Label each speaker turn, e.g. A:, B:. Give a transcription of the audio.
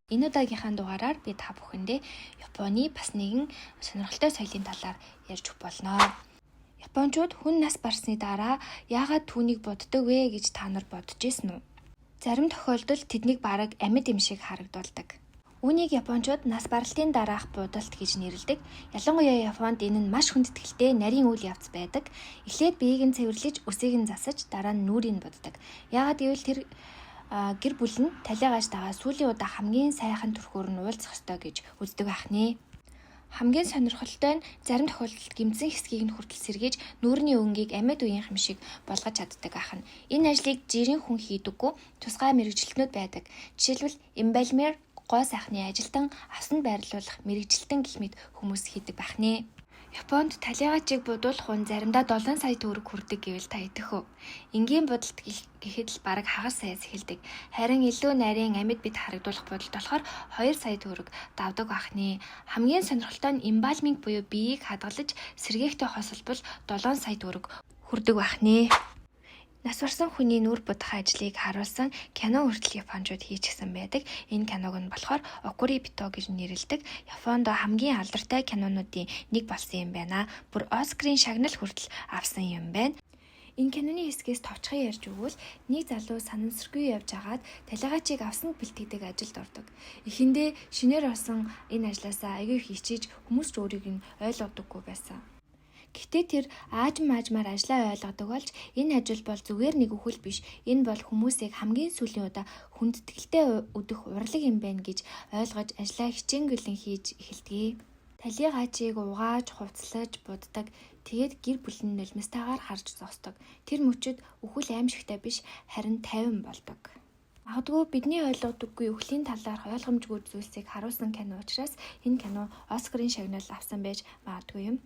A: Энэ удаагийнхаа дугаараар би та бүхэндээ Японы бас нэгэн сонирхолтой соёлын талаар ярьж өгөх болно. Япончууд хүн нас барсны дараа яагаад түүнийг боддог вэ гэж та нар бодож ирсэн үү? Зарим тохиолдолд тэднийг бараг амьд юм шиг харагдуулдаг. Үүнийг Япончууд нас баралтын дараах буудалт гэж нэрлэдэг. Ялангуяа Японд энэ нь маш хүндэтгэлтэй нарийн үйл явц байдаг. Эхлээд биеийг нь цэвэрлэж, үсийг нь засаж, дараа нь нүрийг боддог. Яагаад гэвэл тэр гэр бүл нь талигаажтайгаа сүүлийн удаа хамгийн сайхан төрхөөр нь уулзах ёстой гэж үздэг байхнэ. Хамгийн сонирхолтой нь зарим тохиолдолд гэмтсэн хэсгийг нь хүртэл сэргээж нүүрний өнгийг амьд үеийнх юм шиг болгож чаддаг ахна. Энэ ажлыг жирийн хүн хийдэггүй, тусгай мэргэжилтнүүд байдаг. Жишээлбэл эмбалмер гоо сайхны ажилтан авсанд байрлуулах мэргэжилтэн гэх мэт хүмүүс хийдэг байхнэ. Японд талигаачийг будуулах хүн заримдаа 7 сая төгрөг хүрдэг гэвэл та идэх үү? Энгийн бодолт гэхэд л бараг хагас саяас эхэлдэг. Харин илүү нарийн амьд бид харагдуулах бодолт болохоор 2 сая төгрөг давдаг байхнэ. Хамгийн сонирхолтой нь эмбалминг буюу биеийг хадгалж сэргээхтэй хосолбол 7 сая төгрөг хүрдэг байхнэ. Нас барсан хүний нүур будах ажлыг харуулсан кино хүртэл Япончууд хийчихсэн байдаг. Энэ киног нь болохоор Окурибито гэж нэрлэдэг. Японд хамгийн алдартай кинонуудын нэг болсон юм байна. Бүр Оскарын шагнал хүртэл авсан юм байна. Энэ киноны хэсгээс товчхон ярьж өгвөл нэг залуу санамсаргүй явж агаад талигаачийг авсанд бэлтгэдэг ажилд ордог. Эхэндээ шинээр орсон энэ ажлаасаа аягүй хичээж хүмүүс ч өөрийг нь ойлгодоггүй байсан. Гэтэ тэр аажмаар ажлаа ойлгодог болж энэ ажил бол зүгээр нэг үхэл биш. Энэ бол хүмүүсийг хамгийн сүүлийн удаа хүндэтгэлтэй өдөх урлаг юм байна гэж ойлгож ажлаа хичээнгүйлэн хийж эхэлдэг. Талигаачийг угааж, хувцлаж, буддаг. Тэгээд гэр бүл нь нулимстайгаар харж зогсдог. Тэр мөчөд үхэл аимшигтай биш, харин тайван болдог. Магадгүй бидний ойлгодоггүй үхлийн талаарх ойлгомжгүй зүйлсийг харуулсан кино учраас энэ кино Оскарын шагнал авсан байж магадгүй юм.